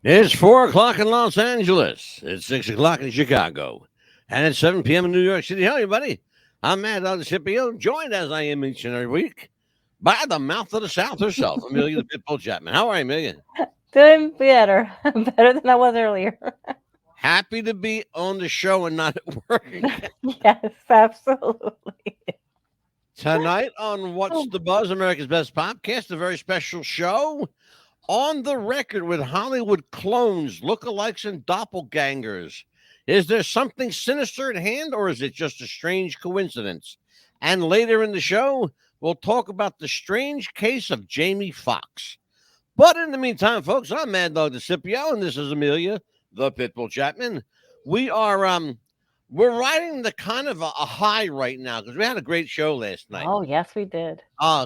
It's 4 o'clock in Los Angeles. It's 6 o'clock in Chicago. And it's 7 p.m. in New York City. How are you, buddy? I'm Mad Dog the Scipio, joined as I am each and every week by the mouth of the South herself, Amelia the Pitbull Chapman. How are you, Amelia? Doing better. Better than I was earlier. Happy to be on the show and not at work. Yes, absolutely. Tonight on What's Oh, the Buzz, America's Best Podcast, a very special show on the record with Hollywood clones, lookalikes, and doppelgangers. Is there something sinister at hand, or is it just a strange coincidence? And later in the show, we'll talk about the strange case of Jamie Foxx. But in the meantime, folks, I'm Mad Dog the Scipio, and this is Amelia, the Pitbull Chapman. We are we're riding the kind of a high right now because we had a great show last night. oh, yes, we did.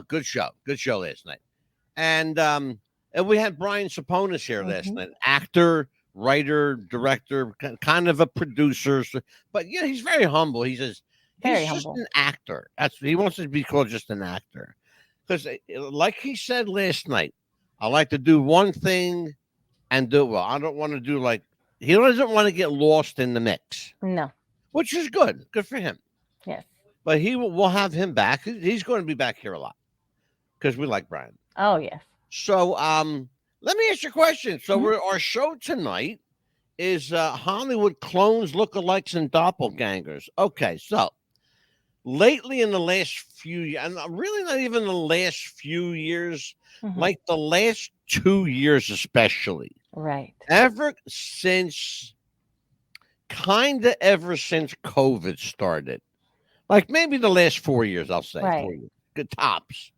Good show, good show last night, and we had Brian Saponis here last Hmm. night, actor, writer, director, kind of a producer. But yeah, he's very humble. He says Very he's just humble. an actor. That's he wants to be called just an actor because, like he said last night, I like to do one thing and do it well. I don't want to do like he doesn't want to get lost in the mix, No. which is good. Good for him. Yes. But we'll have him back. He's going to be back here a lot because we like Brian. Oh, yes. So, let me ask you a question. So, Mhm. our show tonight is Hollywood clones, lookalikes, and doppelgangers. Okay, so lately in the last few years, and really not even the last few years, Hmm. like the last 2 years especially, Right. ever since COVID started, like maybe the last 4 years, I'll say Right. 4 years, good tops.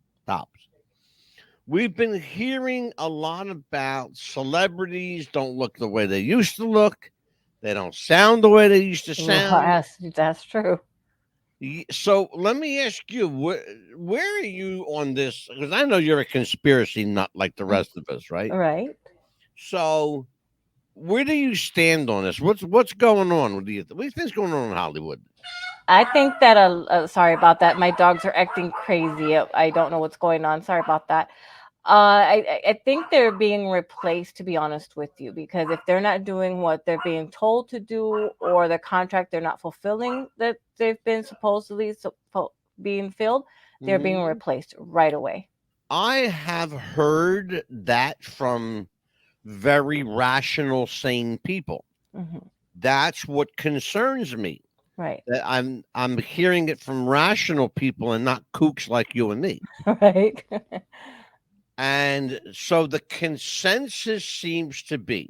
We've been hearing a lot about celebrities don't look the way they used to look. They don't sound the way they used to sound. That's true. So let me ask you, where are you on this? Because I know you're a conspiracy nut like the Mm. rest of us, right? Right. So where do you stand on this? What's going on? What do you think's going on in Hollywood? I think that, sorry about that. My dogs are acting crazy. I don't know what's going on. Sorry about that. I think they're being replaced, to be honest with you, because if they're not doing what they're being told to do, or the contract they're not fulfilling that they've been supposedly being filled, they're being Mhm. replaced right away. I have heard that from very rational, sane people. Hmm. That's what concerns me. Right. That I'm hearing it from rational people and not kooks like you and me. Right. And so the consensus seems to be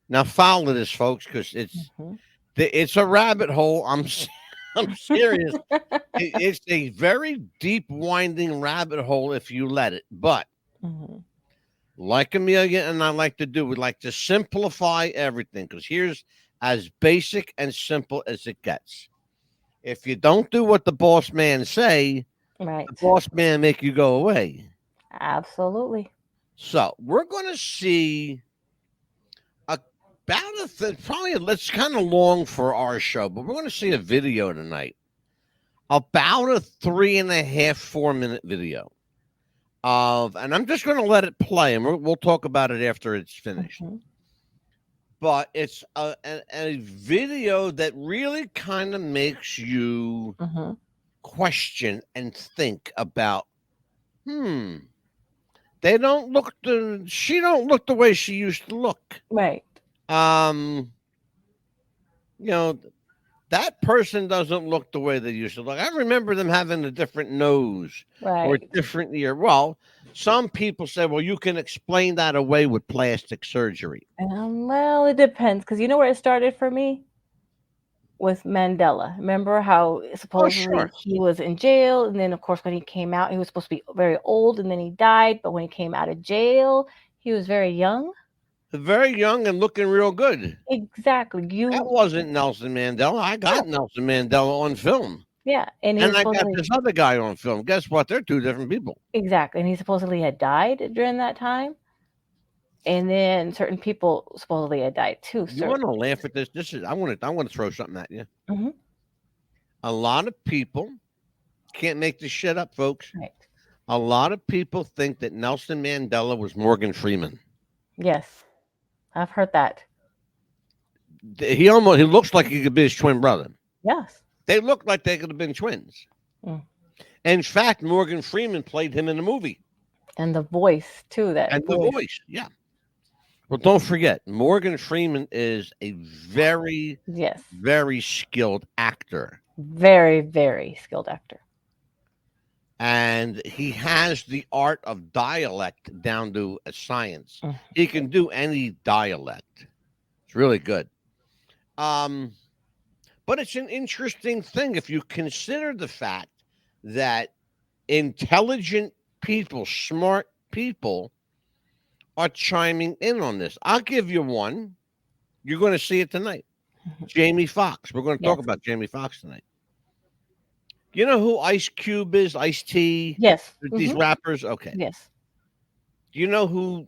now follow this, folks, because Hmm. it's a rabbit hole. I'm serious. It's a very deep, winding rabbit hole if you let it. But Hmm. like Amelia and I like to do, we like to simplify everything because here's as basic and simple as it gets. If you don't do what the boss man say, the Right. boss man make you go away. Absolutely. So we're going to see probably it's kind of long for our show, but we're going to see a video tonight, about a 3.5, 4 minute video and I'm just going to let it play, and we'll talk about it after it's finished. Hmm. But it's a video that really kind of makes you Hmm. question and think about, hmm, they don't look the she don't look the way she used to look. Right. Um, you know, that person doesn't look the way they used to look. I remember them having a different nose or a Right. different ear. Well, some people say, well, you can explain that away with plastic surgery. Well, it depends, because you know where it started for me? With Mandela. Remember how Oh, supposedly sure. he was in jail, and then of course when he came out, he was supposed to be very old, and then he died. But when he came out of jail, he was very young. Very young and looking real good. Exactly. That You wasn't Nelson Mandela. I got no, Nelson Mandela on film. yeah, and he And was I got supposedly this other guy on film. Guess what? They're two different people. exactly, and he supposedly had died during that time. And then certain people supposedly had died too. You want to laugh at this? This is I want to throw something at you. Hmm. A lot of people can't make this shit up, folks. Right. A lot of people think that Nelson Mandela was Morgan Freeman. Yes. I've heard that. He looks like he could be his twin brother. Yes. They look like they could have been twins. Mm. In fact, Morgan Freeman played him in the movie. And the voice too. That And the voice. voice, yeah. Well, don't forget, Morgan Freeman is a very, Yes. very skilled actor. Very, very skilled actor. And he has the art of dialect down to a science. Mm. He can do any dialect. It's really good. But it's an interesting thing if you consider the fact that intelligent people, smart people, are chiming in on this. I'll give you one. You're going to see it tonight. Jamie Foxx. We're going to talk Yes. about Jamie Foxx tonight. You know who Ice Cube is? Ice T. Yes. These Mhm. rappers. Okay. Yes. Do you know who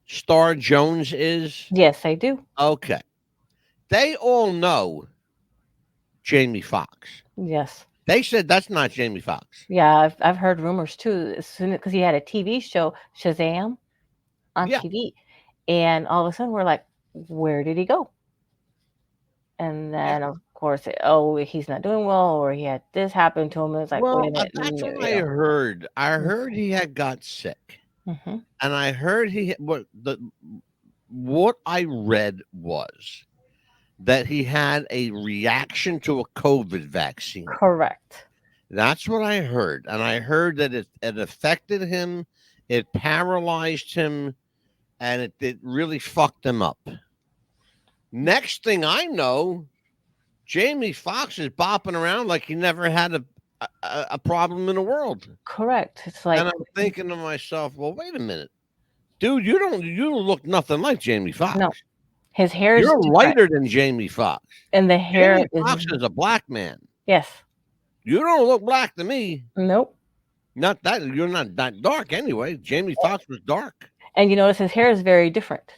Star Jones is? Yes, I do. Okay. They all know Jamie Foxx. Yes. They said that's not Jamie Foxx. Yeah, I've heard rumors too. As soon because he had a TV show, Shazam, on Yeah. TV, and all of a sudden we're like, where did he go? And then of course, he's not doing well, or he had this happen to him. It's like, Well, wait a minute, that's no, what I heard. I Mm. heard he had got sick, Mm-hmm. and I heard what I read was that he had a reaction to a COVID vaccine. Correct. That's what I heard, and I heard that it affected him, it paralyzed him, and it really fucked him up. Next thing I know, Jamie Foxx is bopping around like he never had a problem in the world. Correct. It's like, And I'm thinking to myself, well, wait a minute, dude, you don't look nothing like Jamie Foxx. no, his hair is You're different, lighter than Jamie Foxx. and the hair Jamie is Foxx is a black man. yes. You don't look black to me. Nope. Not that you're not that dark anyway. Jamie Foxx was dark. And you notice his hair is very different.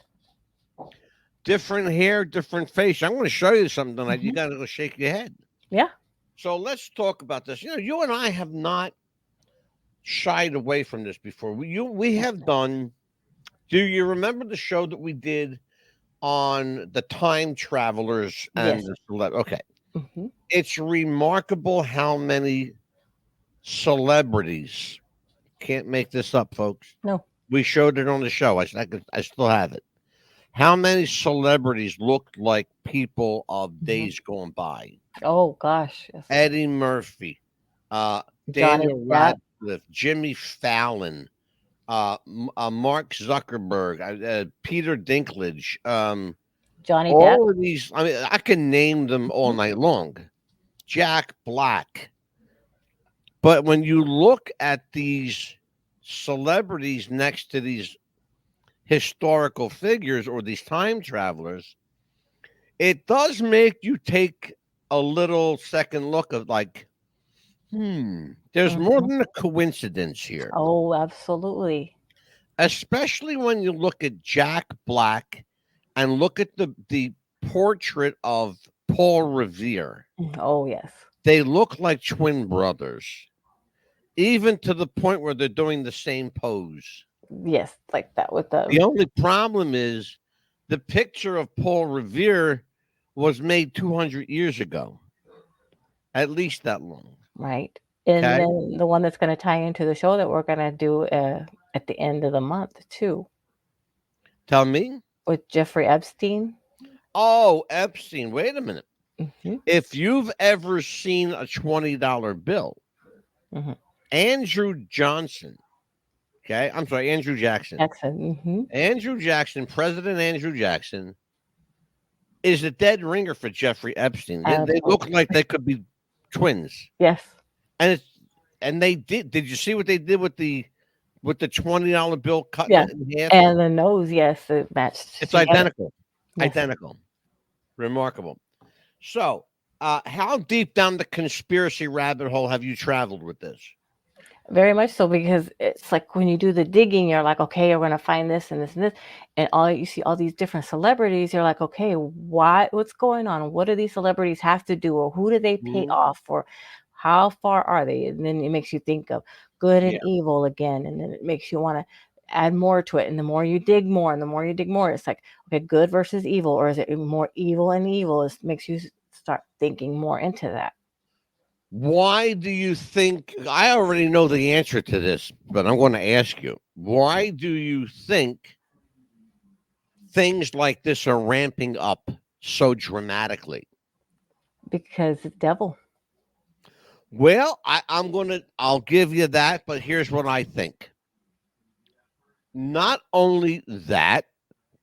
Different hair, different face. I'm going to show you something tonight. You Mhm. got to go shake your head. Yeah. So let's talk about this. You know, you and I have not shied away from this before. We have done. Do you remember the show that we did on the time travelers and Yes. okay? Mm-hmm. It's remarkable how many celebrities, can't make this up, folks. No. We showed it on the show. I still have it. How many celebrities looked like people of days gone by? Oh gosh. Yes. Eddie Murphy, Johnny Daniel Depp. Radcliffe, Jimmy Fallon, Mark Zuckerberg, Peter Dinklage, Johnny Depp. all of these. I mean, I can name them all night long. Jack Black. But when you look at these celebrities next to these historical figures or these time travelers, it does make you take a little second look of like, there's more than a coincidence here. Oh, absolutely. Especially when you look at Jack Black and look at the portrait of Paul Revere. Oh yes. They look like twin brothers, even to the point where they're doing the same pose. Yes, like that with the The only problem is the picture of Paul Revere was made 200 years ago, at least that long. right. And Okay. then the one that's going to tie into the show that we're going to do at the end of the month too, Tell me. with Jeffrey Epstein. Oh, Epstein. Wait a minute. Mm-hmm. If you've ever seen a $20 bill, Mm-hmm. Andrew Johnson, okay, I'm sorry, Andrew Jackson. Mm-hmm. Andrew Jackson, President Andrew Jackson, is a dead ringer for Jeffrey Epstein. They look like they could be twins. Yes. And they did. Did you see what they did with the $20 bill cut Yeah. in half? And the nose, yes, it matched. It's together. identical. Yes. Identical. Remarkable. So, how deep down the conspiracy rabbit hole have you traveled with this? Very much so, because it's like when you do the digging, you're like, okay, we're gonna find this and this and this, and all you see all these different celebrities. You're like, okay, what's going on? What do these celebrities have to do, or who do they pay off, or how far are they? And then it makes you think of good and evil again, and then it makes you want to add more to it, and the more you dig more, and the more you dig more, it's like, okay, good versus evil, or is it more evil and evil? It makes you start thinking more into that. Why do you think? I already know the answer to this, but I'm going to ask you. Why do you think things like this are ramping up so dramatically? Because the devil. Well, I'll give you that, but here's what I think. Not only that,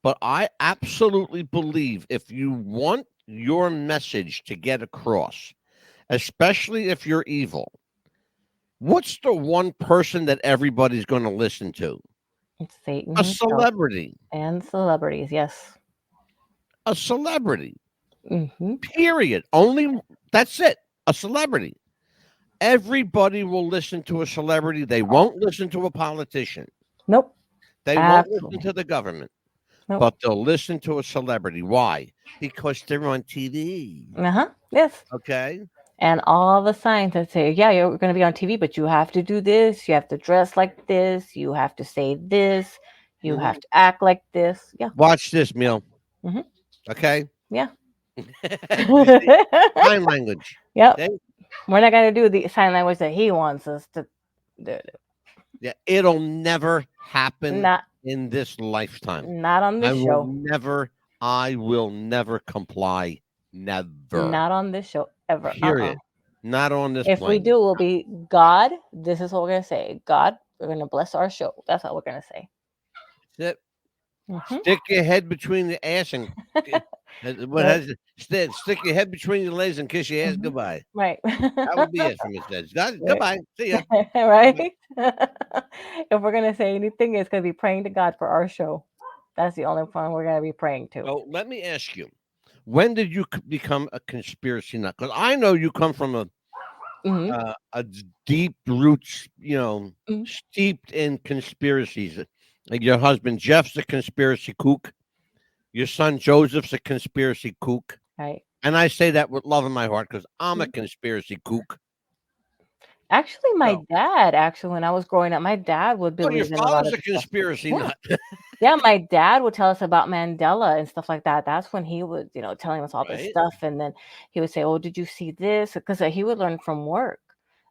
but I absolutely believe if you want your message to get across, especially if you're evil, what's the one person that everybody's going to listen to? It's Satan A himself celebrity. and celebrities. Yes. A celebrity. Hmm. Period. Only that's it. A celebrity. Everybody will listen to a celebrity. They won't listen to a politician. Nope. They won't listen Absolutely. to the government, Nope. but they'll listen to a celebrity. Why? Because they're on TV. Uh-huh. Yes. Okay. And all the signs that say, yeah, you're going to be on TV, but you have to do this. You have to dress like this. You have to say this. You Mhm. have to act like this. Yeah. Watch this, Meal. Hmm. Okay. Yeah. You see? Sign language. Yep. Okay? We're not going to do the sign language that he wants us to do. Yeah, it'll never happen Not, in this lifetime. not on I this will show. never, I will never comply. Never. Not on this show ever. Period. Not on this If we plane. do, we'll be God. This is what we're going to say. God, we're going to bless our show. That's what we're going to say. That's it. Hmm. Stick your head between the ass and what Right. has it? Stick your head between your legs and kiss your ass Mhm. goodbye. Right. That would be it for me. Says Right. goodbye. See ya. Right. If we're going to say anything, it's going to be praying to God for our show. That's the only one we're going to be praying to. So let me ask you, when did you become a conspiracy nut? Because I know you come from Hmm. a deep roots, Hmm. steeped in conspiracies. Like your husband Jeff's a conspiracy kook. Your son Joseph's a conspiracy kook. Right. And I say that with love in my heart because I'm a Mhm. conspiracy kook. Actually, my So, dad, when I was growing up, my dad would oh, your believe in a lot father's of a the stuff. conspiracy Yeah. nut. Yeah, my dad would tell us about Mandela and stuff like that. That's when he was, telling us all this Right? stuff. And then he would say, "Oh, did you see this?" Because he would learn from work.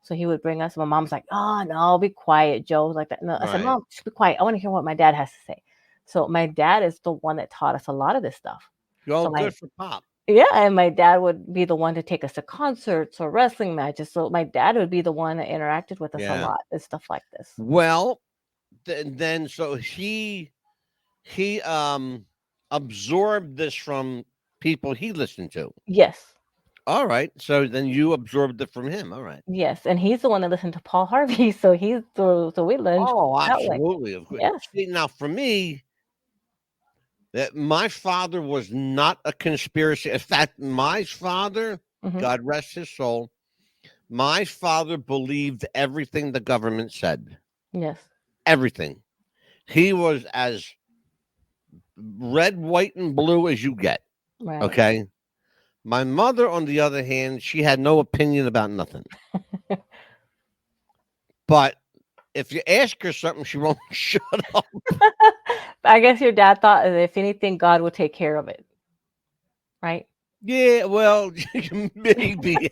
So he would bring us. My mom's like, "Oh no, be quiet, Joe." Like that. No, I said, Right. "Mom, just be quiet. I want to hear what my dad has to say." So my dad is the one that taught us a lot of this stuff. Oh, So my good for Pop. yeah, and my dad would be the one to take us to concerts or wrestling matches. So my dad would be the one that interacted with us a Yeah. lot and stuff like this. Well, then so he absorbed this from people he listened to. Yes. All right. So then you absorbed it from him. All right. Yes, and he's the one that listened to Paul Harvey, so we learned Oh, that way. absolutely. Of course. Yes. See, now for me, that my father was not a conspiracy. In fact, my father, Mhm. God rest his soul, my father believed everything the government said. Yes. Everything. He was as red, white, and blue as you get. Right. Okay. My mother, on the other hand, she had no opinion about nothing. But if you ask her something, she won't shut up. I guess your dad thought that if anything, God would take care of it, right? Yeah, well, maybe.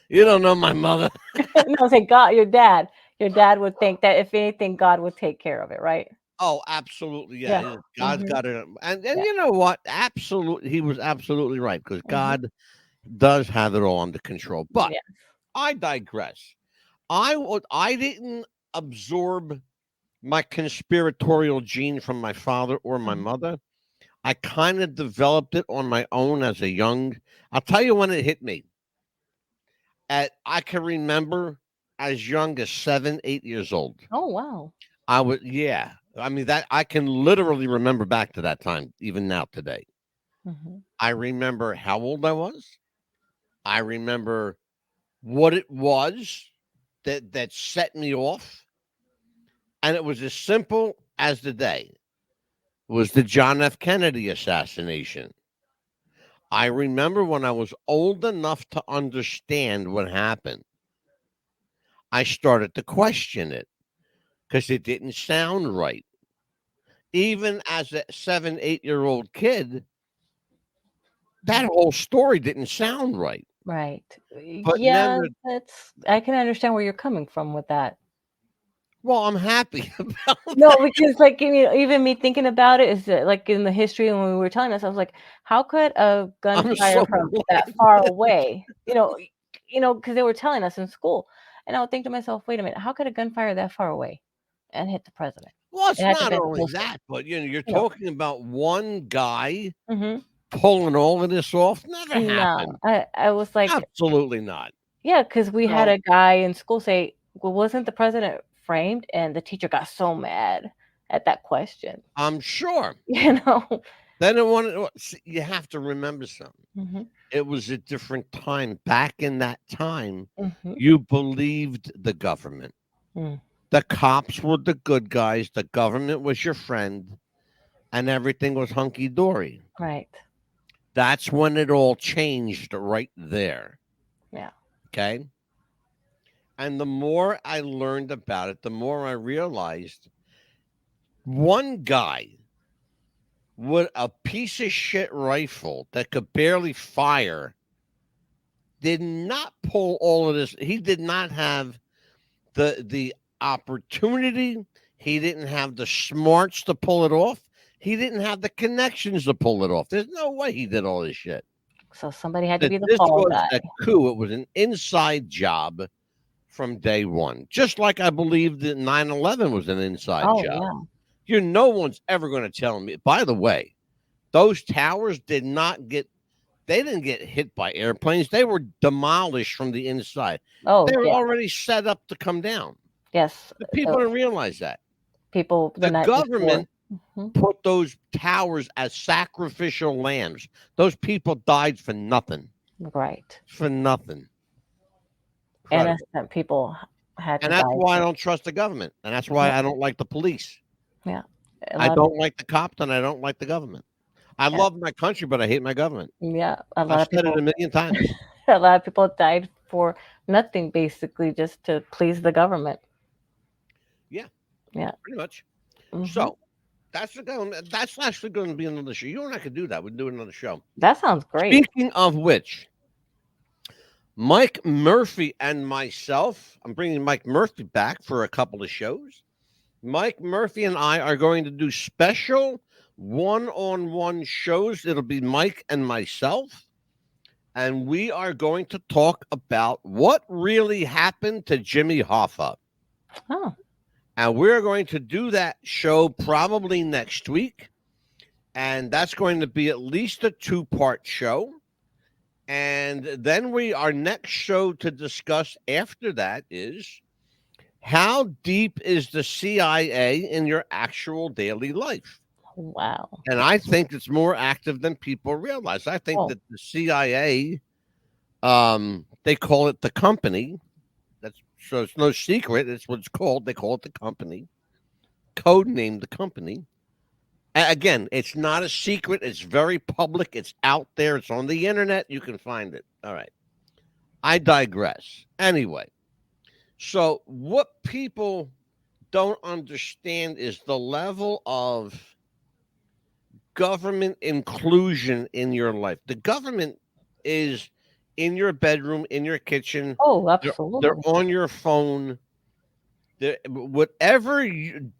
You don't know my mother. No, say God, your dad. Your dad would think that if anything, God would take care of it, right? Oh, absolutely. Yeah. Yeah. God's Mhm. got it. And Yeah. you know what? Absolutely. He was absolutely right because Mhm. God does have it all under control. But Yeah. I digress. I didn't absorb my conspiratorial gene from my father or my Mhm. mother. I kind of developed it on my own as a young. I'll tell you when it hit me. I can remember as young as 7, 8 years old. Oh wow. I would, yeah. I mean that I can literally remember back to that time, even now today. Mhm. I remember how old I was. I remember what it was that set me off, and it was as simple as the day. It was the John F. Kennedy assassination. I remember when I was old enough to understand what happened, I started to question it because it didn't sound right. Even as a 7, 8-year-old kid, that whole story didn't sound right. Right. But Yeah, never. I can understand where you're coming from with that. Well, I'm happy about No, that. because like even me thinking about it is that, like in the history and when we were telling us, I was like, how could a I'm gunfire so from that glad. far away, because they were telling us in school, and I would think to myself, wait a minute, how could a gunfire that far away and hit the president? Well, It it's had to have not been only closer, that, but you're you know. talking about one guy Hmm. pulling all of this off. Never No, happened. I was like, Absolutely not. yeah, because we had No, a guy in school say, well, wasn't the president framed? And the teacher got so mad at that question, I'm sure. you know. Then it wanted. You have to remember something. Hmm. It was a different time. Back in that time, Hmm. you believed the government. Mm, The cops were the good guys. The government was your friend, and everything was hunky dory. right. That's when it all changed right there. Yeah. Okay. And the more I learned about it, the more I realized one guy with a piece of shit rifle that could barely fire did not pull all of this. He did not have the opportunity. He didn't have the smarts to pull it off. He didn't have the connections to pull it off. There's no way he did all this shit. So somebody had to That be the this fall was guy. a coup. It was an inside job from day one. Just like I believe that 9/11 was an inside Oh job. yeah. No one's ever going to tell me. By the way, those towers did not get. They didn't get hit by airplanes. They were demolished from the inside. Oh They were yeah. already set up to come down. Yes. The people didn't realize that. People the The night before. government Hmm. put those towers as sacrificial lambs. Those people died for nothing. Right. For nothing. Incredible. Innocent people had to And that's die why I too. don't trust the government. And that's why Yep. I don't like the police. Yeah. A I lot of don't people. like the cops and I don't like the government. I Yeah. love my country, but I hate my government. Yeah. A lot I've of said it people. a million times. A lot of people died for nothing, basically, just to please the government. Yeah, Yeah. pretty much. Hmm. So that's actually going to be another show. You and I could do that. We'd do another show. That sounds great. Speaking of which, Mike Murphy and myself, I'm bringing Mike Murphy back for a couple of shows. Mike Murphy and I are going to do special one-on-one shows. It'll be Mike and myself. And we are going to talk about what really happened to Jimmy Hoffa. Oh. And we're going to do that show probably next week. And that's going to be at least a 2-part show. And then our next show to discuss after that is how deep is the CIA in your actual daily life? Wow. And I think it's more active than people realize. I think Oh. that the CIA, they call it the company. So it's no secret. It's what it's called. They call it the company. Code name the company. Again, it's not a secret. It's very public. It's out there. It's on the internet. You can find it. All right. I digress. Anyway, so what people don't understand is the level of government inclusion in your life. The government is in your bedroom, in your kitchen. Oh, They're absolutely. on your phone. Whatever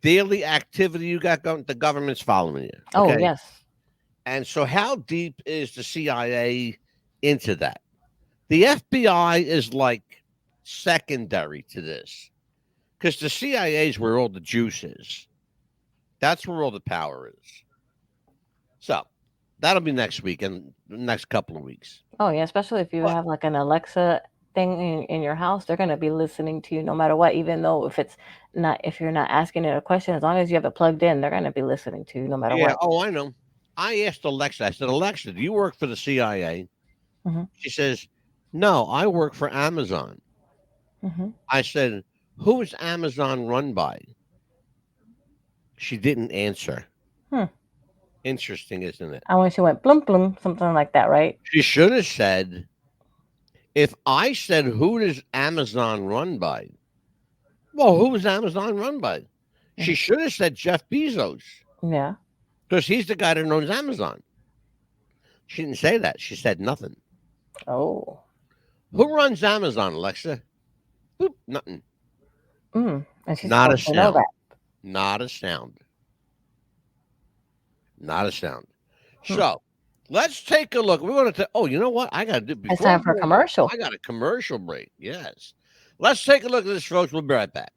daily activity you got going, the government's following you. Oh, Okay. yes. And so, how deep is the CIA into that? The FBI is like secondary to this because the CIA is where all the juice is. That's where all the power is. So, that'll be next week and the next couple of weeks. Oh, yeah. Especially if you But have like an Alexa thing in your house, they're going to be listening to you no matter what, even though if you're not asking it a question, as long as you have it plugged in, they're going to be listening to you no matter yeah, what. oh, I know. I asked Alexa, I said, Alexa, do you work for the CIA? Hmm. She says, no, I work for Amazon. Hmm. I said, who is Amazon run by? She didn't answer. Hmm. Interesting, isn't it? I when she went blum blum, something like that, right? She should have said, if I said, who does Amazon run by? Well, who is Amazon run by? She should have said Jeff Bezos. Yeah. Because he's the guy that owns Amazon. She didn't say that. She said nothing. Oh. Who runs Amazon, Alexa? Boop, nothing. And she's Not a supposed to know sound. that. Not a sound. Not a sound. So let's take a look. We want to. Oh, you know what? I got to do. It's time for a commercial. I got a commercial break. Yes. Let's take a look at this, folks. We'll be right back.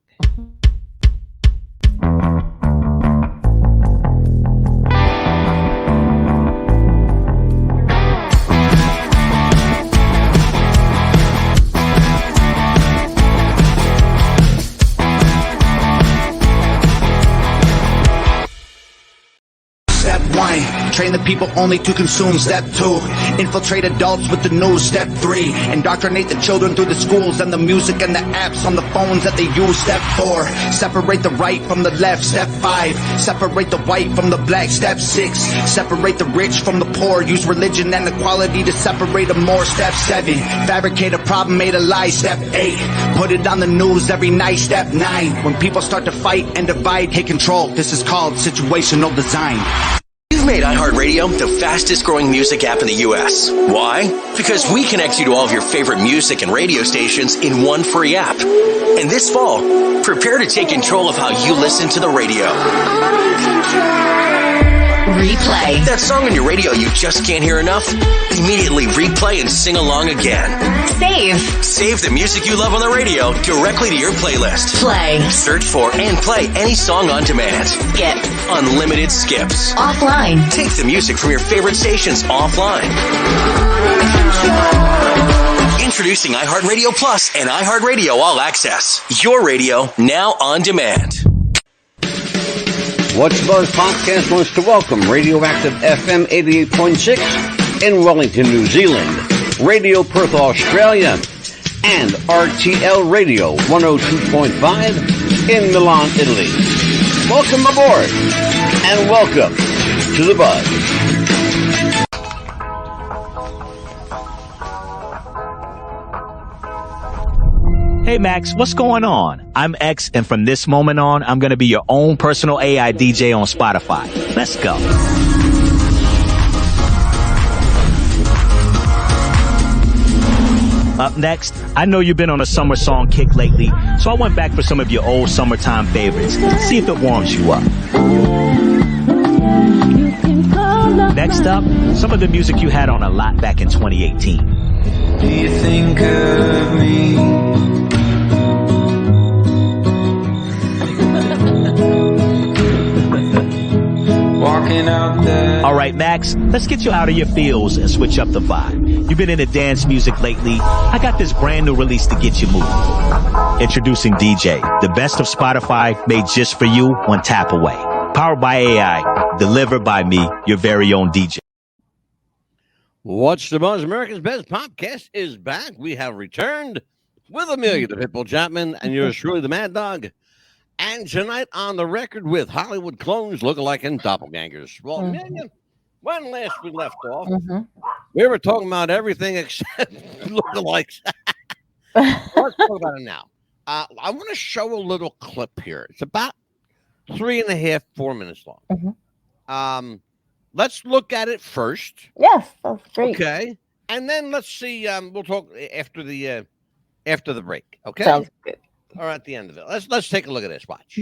Train the people only to consume. Step 2, infiltrate adults with the news. Step 3, indoctrinate the children through the schools and the music and the apps on the phones that they use. Step 4, separate the right from the left. Step 5, separate the white from the black. Step 6, separate the rich from the poor. Use religion and equality to separate them more. Step 7, fabricate a problem, made a lie. Step 8, put it on the news every night. Step 9, when people start to fight and divide, take control. This is called situational design. You've made iHeartRadio the fastest growing music app in the U.S. Why? Because we connect you to all of your favorite music and radio stations in one free app. And this fall, prepare to take control of how you listen to the radio. Replay. That song on your radio you just can't hear enough? Immediately replay and sing along again. Save. Save the music you love on the radio directly to your playlist. Play. Search for and play any song on demand. Skip. Unlimited skips. Offline. Take the music from your favorite stations offline. Introducing iHeartRadio Plus and iHeartRadio All Access. Your radio now on demand. What's the Buzz Podcast wants to welcome Radioactive FM 88.6 in Wellington, New Zealand, Radio Perth, Australia, and RTL Radio 102.5 in Milan, Italy. Welcome aboard, and welcome to the Buzz. Hey Max, what's going on? I'm X, and from this moment on, I'm going to be your own personal AI DJ on Spotify. Let's go. Up next, I know you've been on a summer song kick lately, so I went back for some of your old summertime favorites. See if it warms you up. Next up, some of the music you had on a lot back in 2018. Do you think of me? Walking out there. All right, Max, let's get you out of your feels and switch up the vibe. You've been into dance music lately. I got this brand new release to get you moving. Introducing DJ, the best of Spotify made just for you, one tap away. Powered by AI, delivered by me, your very own DJ. What's the Buzz? America's Best Podcast is back. We have returned with Amelia the Pitbull Chapman and yours truly, the Mad Dog. And tonight on the record with Hollywood clones, lookalike, and doppelgangers. Well, Amelia, when last we left off, we were talking about everything except lookalikes. Let's talk about it now. I want to show a little clip here. It's about 3.5, 4 minutes long. Let's look at it first. Yes, that's great. Okay, and then let's see. We'll talk after the break. Okay, Sounds good. Or at the end of it. Let's take a look at this. Watch.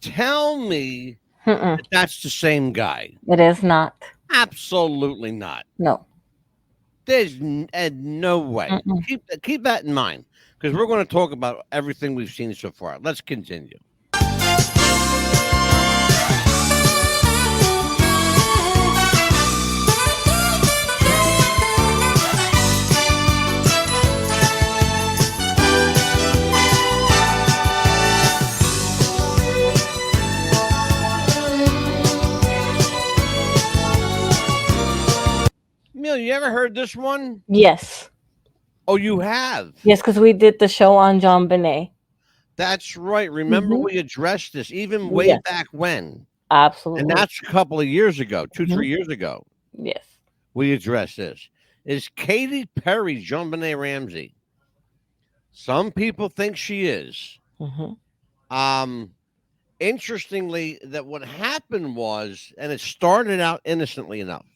tell me Mm-mm. that that's the same guy. It is not. Absolutely not. No. There's no way. Mm-mm. Keep that in mind because we're going to talk about everything we've seen so far. Let's continue. Emil, you ever heard this one? Yes. Oh, you have? Yes, because we did the show on John Bonet. That's right. Remember, Mhm. we addressed this even way Yes. back when. Absolutely. And that's a couple of years ago, 2-3 years ago. Yes. We addressed this. Is Katy Perry John Benet Ramsey? Some people think she is. Interestingly, that what happened was, and it started out innocently enough.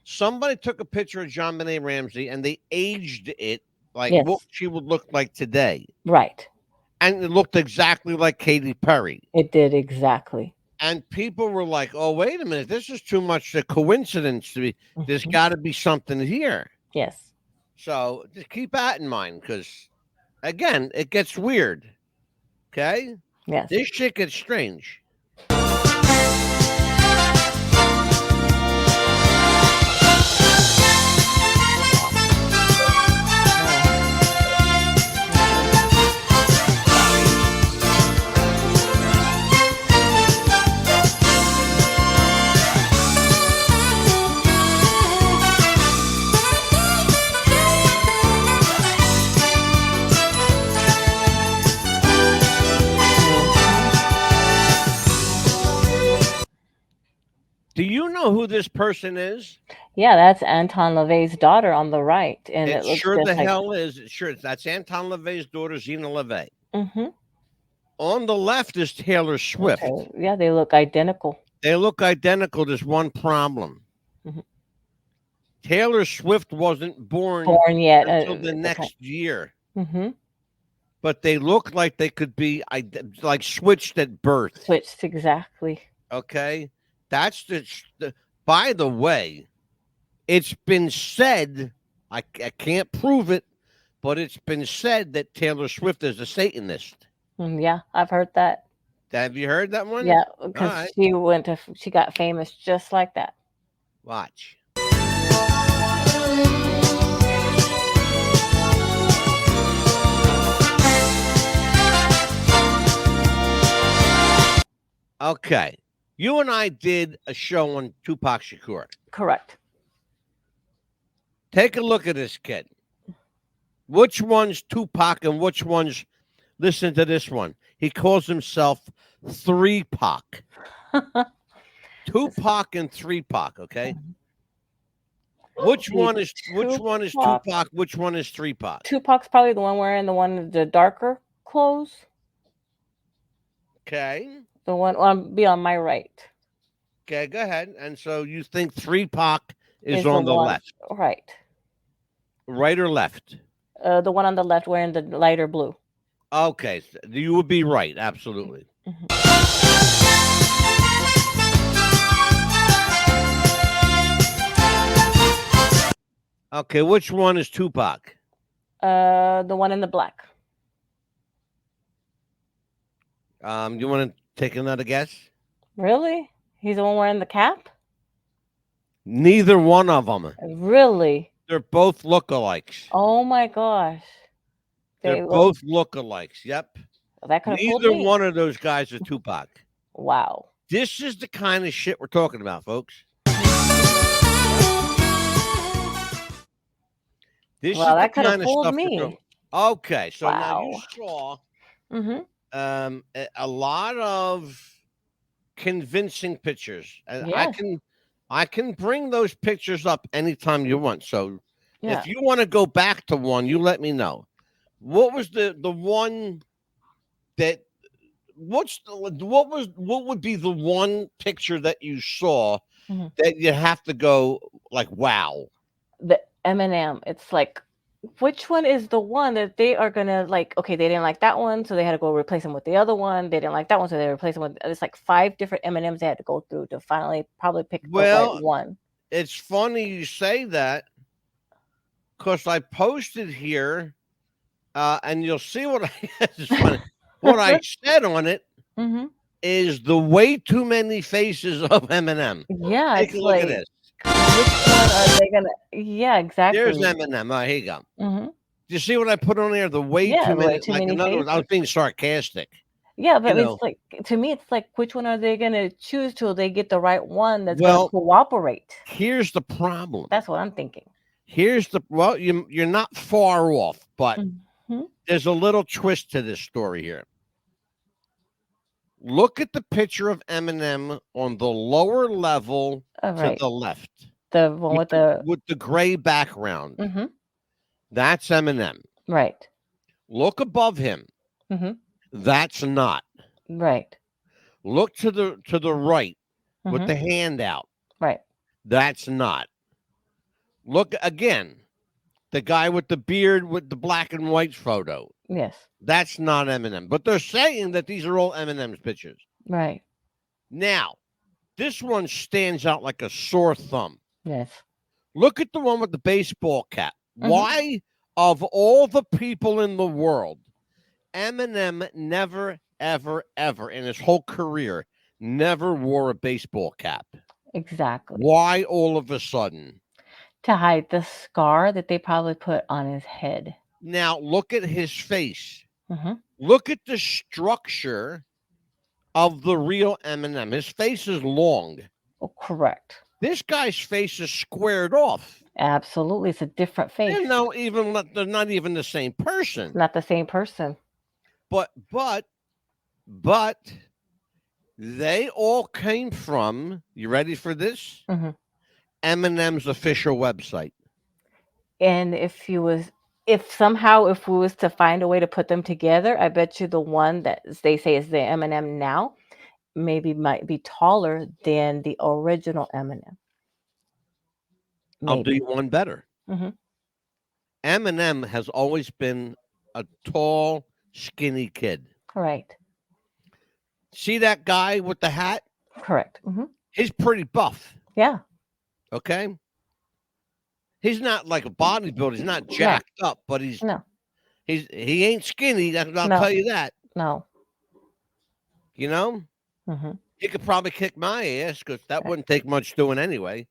Somebody took a picture of John Benet Ramsey and they aged it like Yes. what she would look like today. Right. And it looked exactly like Katy Perry. It did exactly. And people were like, oh, wait a minute. This is too much a coincidence to be. There's got to be something here. Yes. So just keep that in mind because, again, it gets weird. Okay? Yes. This shit gets strange. Do you know who this person is? Yeah, that's Anton LaVey's daughter on the right, and It it looks sure just the like. hell is. It sure that's Anton LaVey's daughter, Zena LaVey. Mm-hmm. On the left is Taylor Swift. Okay. Yeah, they look identical. They look identical. There's one problem. Mhm. Taylor Swift wasn't born Yet until the next year. Mm-hmm. But they look like they could be like switched at birth. Switched exactly. Okay, that's the. By the way, it's been said. I can't prove it, but it's been said that Taylor Swift is a Satanist. Yeah, I've heard that. Have you heard that one? Yeah, because right. she got famous just like that. Watch. Okay. You and I did a show on Tupac Shakur. Correct. Take a look at this kid. Which one's Tupac and which one's, listen to this one. He calls himself 3-Pac. Tupac and 3-Pac, okay? Which one is Tupac? Which one is 3-Pac? Tupac's probably the one wearing the darker clothes. Okay. The one be on my right. Okay, go ahead. And so you think 3-Pac is on the left. Right. Right or left? The one on the left wearing the lighter blue. Okay. You would be right. Absolutely. Mm-hmm. Okay, which one is Tupac? The one in the black. You want to take another guess? Really? He's the one wearing the cap? Neither one of them. Really? They're both lookalikes. Oh my gosh. They're both lookalikes. Yep. That could have Neither one of those guys are Tupac. Wow. This is the kind of shit we're talking about, folks. This is that the could have kind of fooled stuff me. Okay, so now you saw Mm-hmm. a lot of convincing pictures, and Yes. I can bring those pictures up anytime you want. So Yeah. if you want to go back to one, you let me know. What was the one that? What would be the one picture that you saw that you have to go like, wow? The M&M. It's like which one is the one that they are gonna like? Okay, they didn't like that one, so they had to go replace them with the other one. They didn't like that one, so they replaced them with. It's like 5 different M&Ms they had to go through to finally probably pick the right Well, one. it's funny you say that because I posted here, and you'll see what I. It's funny. What I said on it Mm-hmm. is the way too many faces of Eminem. Yeah, Take it's a look at like this. which one are they gonna? Yeah, There's exactly. Eminem. Oh, here you go. Mm-hmm. Do you see what I put on there? The way Yeah, too way many. too Like many in other words, I was faces. being sarcastic. Yeah, but You I mean, know. it's like to me, it's like which one are they gonna choose till they get the right one that's gonna Well, cooperate? here's the problem. That's what I'm thinking. You're not far off, but Mm-hmm. there's a little twist to this story here. Look at the picture of Eminem on the lower level All to right, the left the one with the. with the gray background. Mm-hmm. That's Eminem. Right. Look above him. Mm-hmm. That's not. Right. Look to the right with Mm-hmm. the hand out. Right. That's not. Look again. The guy with the beard with the black and white photo. Yes. That's not Eminem. But they're saying that these are all Eminem's pictures. Right. Now, this one stands out like a sore thumb. Yes. Look at the one with the baseball cap. Mhm. Why, of all the people in the world, Eminem never, ever, ever in his whole career never wore a baseball cap? Exactly. Why all of a sudden? To hide the scar that they probably put on his head. Now, look at his face. Mm-hmm. Look at the structure of the real Eminem. His face is long. Oh, correct. This guy's face is squared off. Absolutely, it's a different face. They're not even the same person. Not the same person. But they all came from, you ready for this? Mhm. Eminem's official website. And if we was to find a way to put them together, I bet you the one that they say is the Eminem now maybe might be taller than the original Eminem. I'll do you one better. Mhm. Eminem has always been a tall, skinny kid. Right. See that guy with the hat? Correct. Mhm. He's pretty buff. Yeah. Okay. He's not like a bodybuilder. He's not jacked up, but he ain't skinny. I'll tell you that. No. You know, Mhm. he could probably kick my ass because that wouldn't take much doing anyway.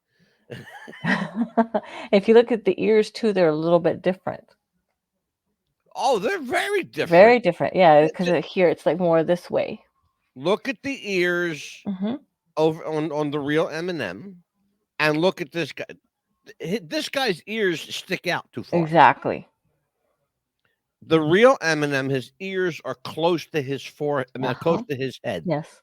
If you look at the ears too, they're a little bit different. Oh, they're very different. Very different. Yeah, because here it's like more this way. Look at the ears over on the real Eminem, and look at this guy. This guy's ears stick out too far. Exactly. The real Eminem, his ears are close to his forehead. I mean, close to his head. Yes.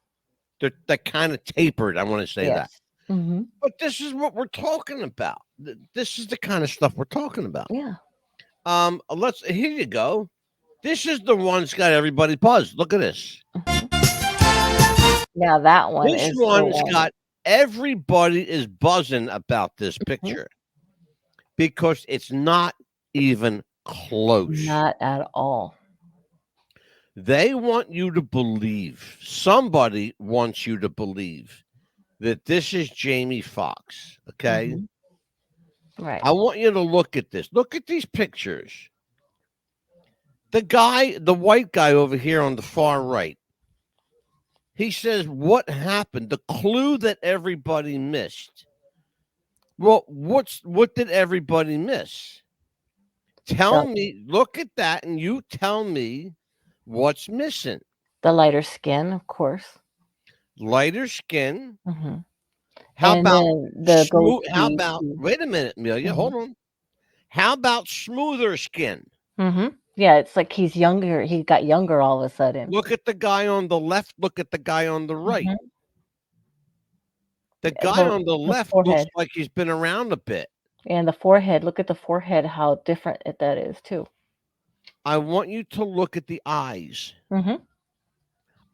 They're kind of tapered. I want to say that. Mm-hmm. But this is what we're talking about. This is the kind of stuff we're talking about. Yeah. Here you go. This is the one that's got everybody buzzed. Look at this. Now that one This is one's got everybody is buzzing about this picture because it's not even close. Not at all. They want you to believe, somebody wants you to believe that this is Jamie Foxx, okay? Right. I want you to look at this. Look at these pictures. The white guy over here on the far right, he says, what happened? The clue that everybody missed. Well, what did everybody miss? Tell me, look at that, and you tell me what's missing. The lighter skin, of course. Lighter skin. Mm-hmm. How about wait a minute, Amelia, hold on. How about smoother skin? Mm-hmm. Yeah, it's like he's younger. He got younger all of a sudden. Look at the guy on the left. Look at the guy on the right. The guy on the left looks like he's been around a bit. And the forehead. Look at the forehead, how different that is, too. I want you to look at the eyes. Mm-hmm.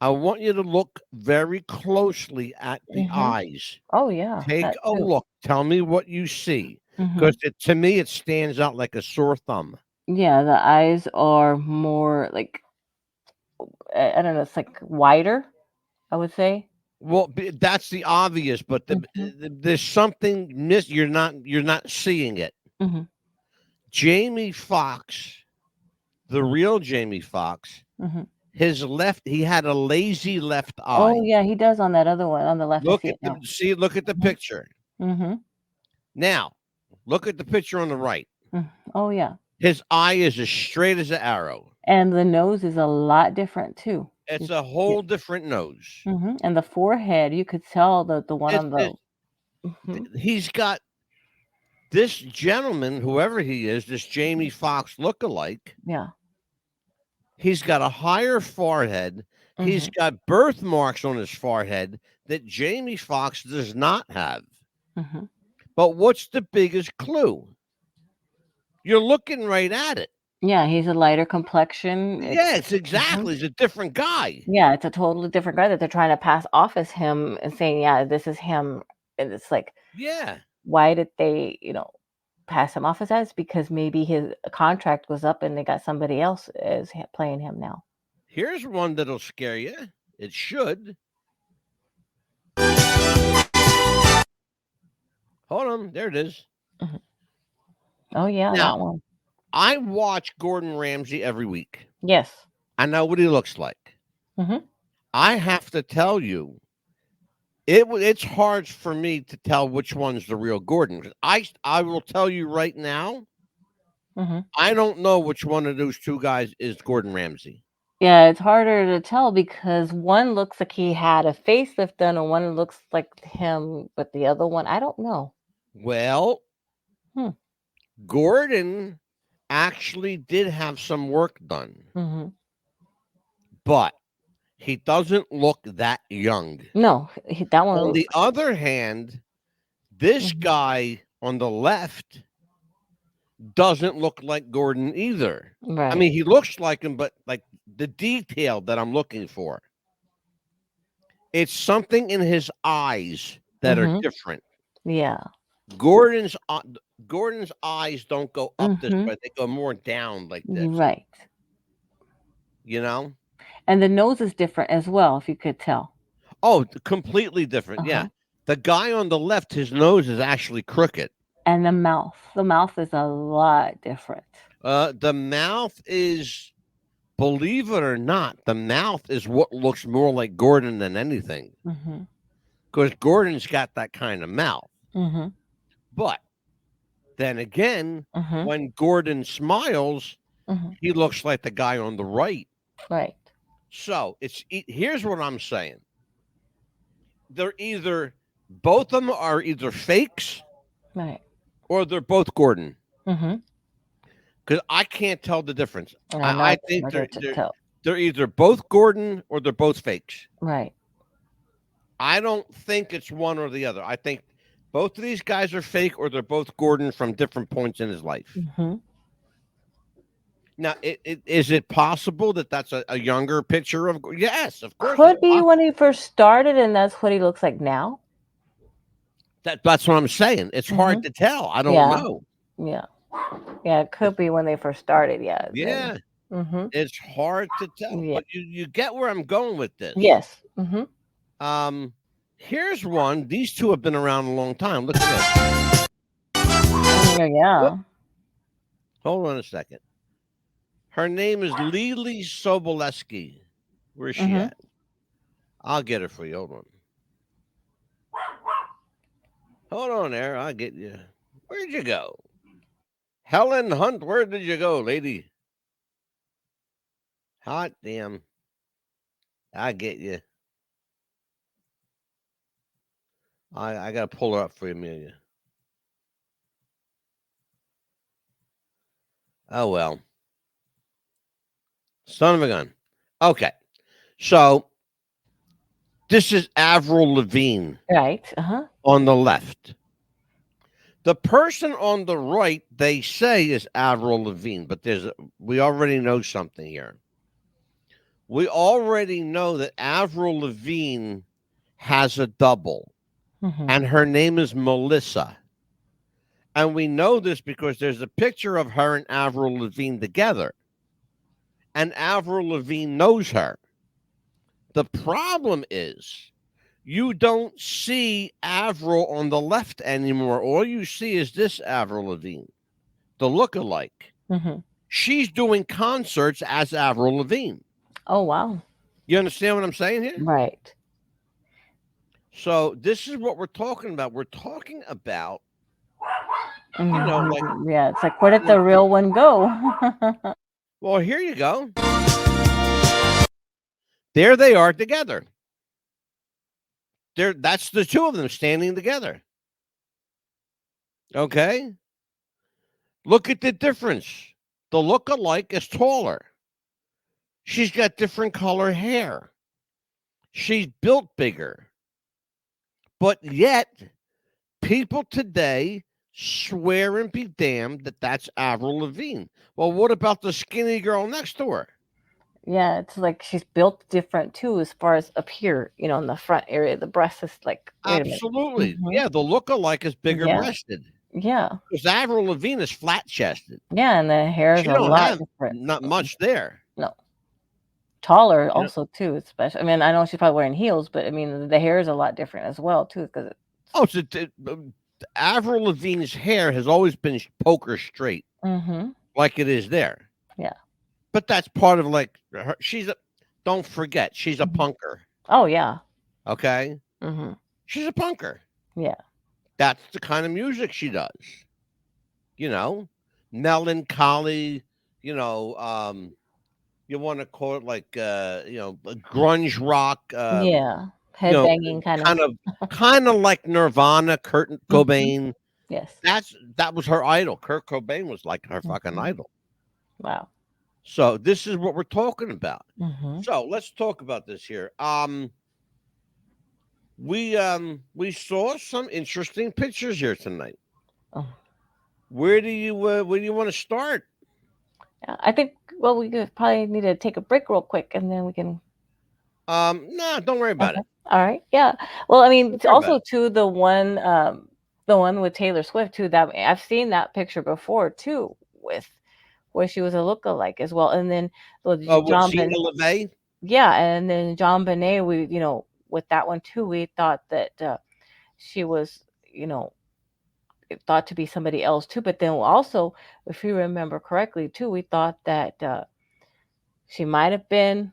I want you to look very closely at the eyes. Oh, yeah. Take a look. Tell me what you see. because to me it stands out like a sore thumb. Yeah, the eyes are more like I don't know, it's like wider, I would say. Well, that's the obvious, but there's something miss. You're not seeing it. Mm-hmm. Jamie Foxx, the real Jamie Foxx, Mm-hmm. he had a lazy left eye. Oh yeah, he does on that other one on the left. I Look see at it now. look at the picture. Mm-hmm. Now, look at the picture on the right. Oh yeah. His eye is as straight as an arrow. And the nose is a lot different too. It's a whole different nose. Mm-hmm. And the forehead, you could tell the one on the. He's got this gentleman, whoever he is, this Jamie Foxx lookalike. Yeah. He's got a higher forehead. He's got birthmarks on his forehead that Jamie Foxx does not have. But what's the biggest clue? You're looking right at it. Yeah, he's a lighter complexion. Yeah, it's exactly. He's a different guy. Yeah, it's a totally different guy that they're trying to pass off as him and saying, yeah, this is him. And it's like, yeah, why did they, pass him off as that? Because maybe his contract was up and they got somebody else as playing him now. Here's one that'll scare you. It should. Hold on. There it is. Oh, yeah, now, that one. I watch Gordon Ramsay every week. Yes. I know what he looks like. I have to tell you, it's hard for me to tell which one's the real Gordon. I will tell you right now, I don't know which one of those two guys is Gordon Ramsay. Yeah, it's harder to tell because one looks like he had a facelift done and one looks like him, but the other one, I don't know. Well, Gordon actually did have some work done, but he doesn't look that young. No, that one. On the other hand, this guy on the left doesn't look like Gordon either. Right. I mean, he looks like him, but like the detail that I'm looking for, it's something in his eyes that are different. Yeah. Gordon's eyes don't go up this way; they go more down like this. Right. And the nose is different as well, if you could tell. Oh, completely different. Yeah. The guy on the left, his nose is actually crooked. And the mouth is a lot different. The mouth is, believe it or not, the mouth is what looks more like Gordon than anything. Because Gordon's got that kind of mouth. But then again, when Gordon smiles, he looks like the guy on the right. Right. So here's what I'm saying. Both of them are either fakes, right, or they're both Gordon. Because I can't tell the difference. I think they're either both Gordon or they're both fakes. Right. I don't think it's one or the other. I think both of these guys are fake or they're both Gordon from different points in his life. Now, is it possible that that's a younger picture of? Yes, of course. Could be when he first started, and that's what he looks like now. That's what I'm saying. It's hard to tell. I don't know. Yeah, it could be when they first started. Yeah. Yeah. It's hard to tell. Yeah. But you get where I'm going with this. Yes. Here's one. These two have been around a long time. Look at this. Yeah. Hold on a second. Her name is Lily Soboleski. Where's she at? I'll get her for you. Hold on. Hold on there. I'll get you. Where'd you go? Helen Hunt, where did you go, lady? Hot damn. I'll get you. I got to pull her up for you, Amelia. Oh, well. Son of a gun. Okay. So this is Avril Lavigne. Right. On the left. The person on the right, they say, is Avril Lavigne, but we already know something here. We already know that Avril Lavigne has a double, and her name is Melissa. And we know this because there's a picture of her and Avril Lavigne together. And Avril Lavigne knows her. The problem is you don't see Avril on the left anymore. All you see is this Avril Lavigne, the look-alike. Mm-hmm. She's doing concerts as Avril Lavigne. Oh, wow. You understand what I'm saying here? Right. So this is what we're talking about. We're talking about, you know, like, yeah, it's like, where did the real one go? well, here you go. There they are together. That's the two of them standing together. Okay. Look at the difference. The look-alike is taller. She's got different color hair. She's built bigger. But yet, people today swear and be damned that that's Avril Lavigne. Well, what about the skinny girl next to her? Yeah, it's like she's built different too, as far as up here, in the front area. The breast is like, wait a minute. Absolutely. Mhm. Yeah, the look-alike is bigger breasted. Yeah. Because Avril Lavigne is flat-chested. Yeah, and the hair is She a don't lot have different. not much there. No. Taller Yeah. also too, especially. I mean, I know she's probably wearing heels, but I mean, the hair is a lot different as well too, because Avril Lavigne's hair has always been poker straight, like it is there. Yeah. But that's part of like her. Don't forget, she's a punker. Oh yeah. Okay. She's a punker. Yeah. That's the kind of music she does. Melancholy. You want to call it like grunge rock. Yeah. Headbanging kind of like Nirvana, Kurt Cobain. Yes. That was her idol. Kurt Cobain was like her fucking idol. Wow. So this is what we're talking about. So let's talk about this here. We saw some interesting pictures here tonight. Oh. Where do you want to start? Yeah, I think we could probably need to take a break real quick, and then we can. No, don't worry about it. All right. Yeah. Well, I mean, also too, the one with Taylor Swift too. That I've seen that picture before too, with where she was a lookalike as well, and then John LaVey. Yeah, and then John Bonet. We with that one too. We thought that she was thought to be somebody else too, but then also, if you remember correctly too, we thought that she might have been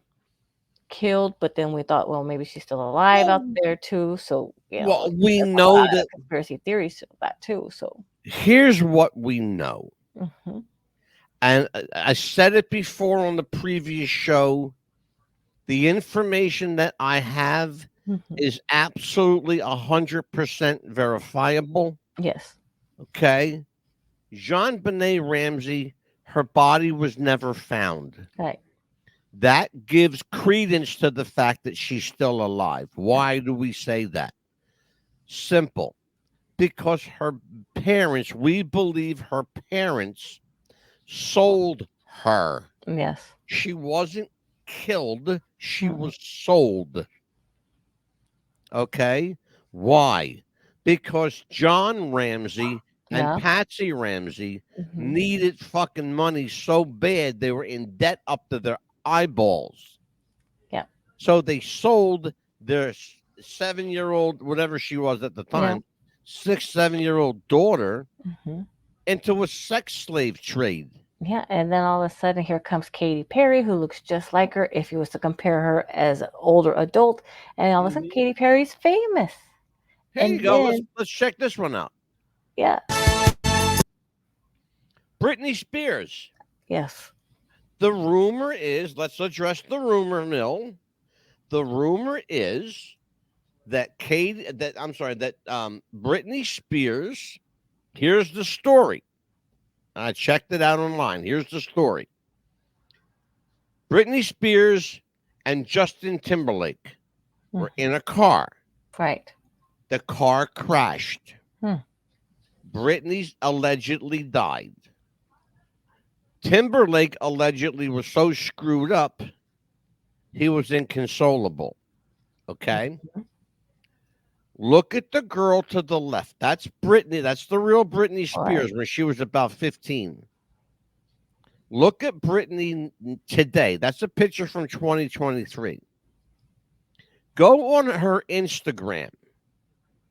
killed, but then we thought, well, maybe she's still alive out there too. So we know that conspiracy theories to that too. So here's what we know, and I said it before on the previous show. The information that I have is absolutely 100% verifiable. Yes. Okay. JonBenet Ramsey, her body was never found. Right. That gives credence to the fact that she's still alive. Why do we say that? Simple. Because her parents, we believe her parents sold her. Yes. She wasn't killed. She was sold. Okay. Why? Because John Ramsey and Patsy Ramsey needed fucking money so bad they were in debt up to their eyeballs. Yeah. So they sold their 7-year-old, whatever she was at the time, 6-7-year-old daughter into a sex slave trade. Yeah, and then all of a sudden here comes Katy Perry, who looks just like her if you was to compare her as an older adult, and all of a sudden Katy Perry's famous. Here you go. Let's check this one out. Yeah. Britney Spears. Yes. The rumor is, let's address the rumor mill. The rumor is that Britney Spears, here's the story. I checked it out online. Here's the story. Britney Spears and Justin Timberlake were in a car. Right. The car crashed. Britney allegedly died. Timberlake allegedly was so screwed up, he was inconsolable. Okay? Look at the girl to the left. That's Britney. That's the real Britney Spears when she was about 15. Look at Britney today. That's a picture from 2023. Go on her Instagram.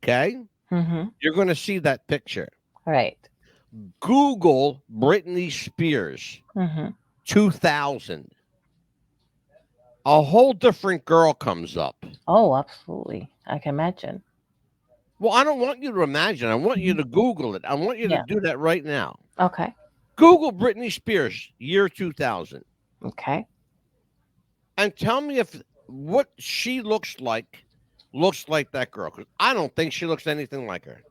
Okay? You're going to see that picture. Right. Google Britney Spears 2000. A whole different girl comes up. Oh, absolutely. I can imagine. Well, I don't want you to imagine. I want you to Google it. I want you to do that right now. Okay. Google Britney Spears, year 2000. Okay. And tell me if what she looks like that girl. Because I don't think she looks anything like her.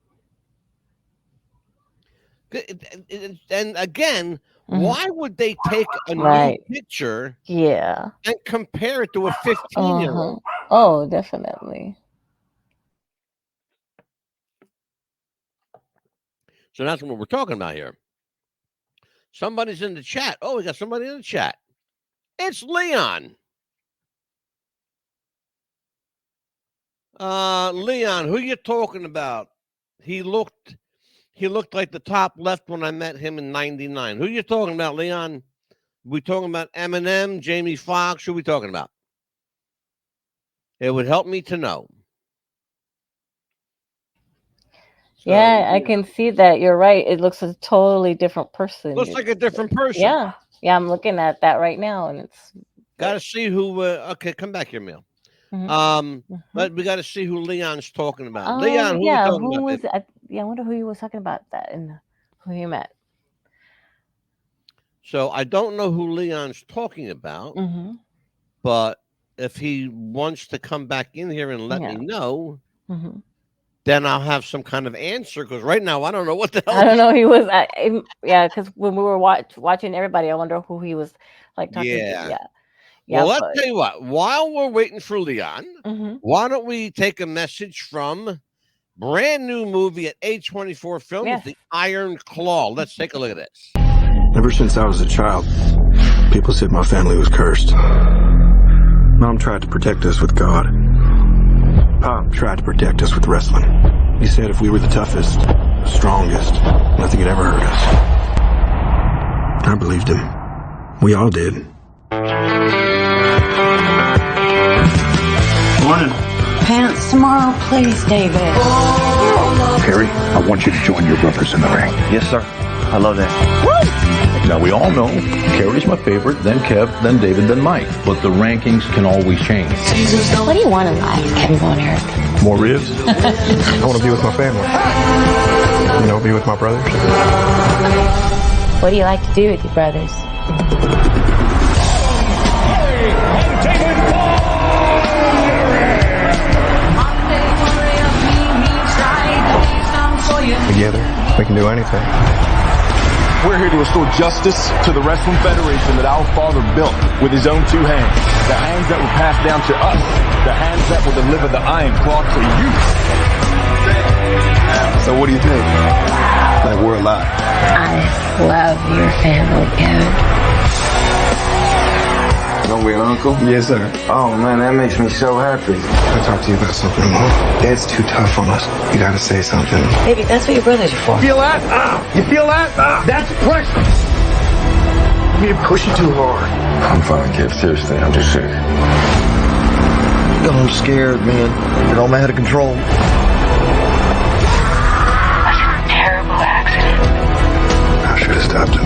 And again, why would they take a new picture and compare it to a 15-year-old? Oh, definitely. So that's what we're talking about here. Somebody's in the chat. Oh, we got somebody in the chat. It's Leon. Leon, who you talking about? He looked like the top left when I met him in 99. Who you talking about, Leon? We talking about Eminem, Jamie Foxx? Who we talking about? It would help me to know. So, yeah, I can see that. You're right. It looks a totally different person. Looks like a different person. Yeah. Yeah, I'm looking at that right now, and it's got to see who. Okay, come back here, Mel. But we got to see who Leon's talking about. Leon, who was? I wonder who he was talking about that and who he met. So I don't know who Leon's talking about, but if he wants to come back in here and let me know, then I'll have some kind of answer. Because right now I don't know what the hell. I don't know. He was, because when we were watching everybody, I wonder who he was like talking to. Well, let's tell you what. While we're waiting for Leon, why don't we take a message from brand new movie at A24 Films, The Iron Claw. Let's take a look at this. Ever since I was a child, people said my family was cursed. Mom tried to protect us with God. Pop tried to protect us with wrestling. He said if we were the toughest, strongest, nothing could ever hurt us. I believed him. We all did. Morning. Pants tomorrow, please, David. Perry, I want you to join your brothers in the ring. Yes, sir. I love that. Now, we all know Kerry's my favorite, then Kev, then David, then Mike. But the rankings can always change. What do you want in life, Kevin Von Erich? More ribs? I want to be with my family. Be with my brothers. What do you like to do with your brothers? Together, we can do anything. We're here to restore justice to the Wrestling Federation that our father built with his own two hands. The hands that will pass down to us. The hands that will deliver the Iron Claw to you. So what do you think? That we're alive. I love your family, Kevin. Don't we, Uncle? Yes, sir. Oh, man, that makes me so happy. Can I talk to you about something more? Dad's too tough on us. You gotta say something. Baby, that's what your brothers are for. Feel that? You feel that? That's pressure. You're pushing too hard. I'm fine, Kev. Seriously, I'm just sick. I'm scared, man. It all out of control. That's a terrible accident. I should have stopped him.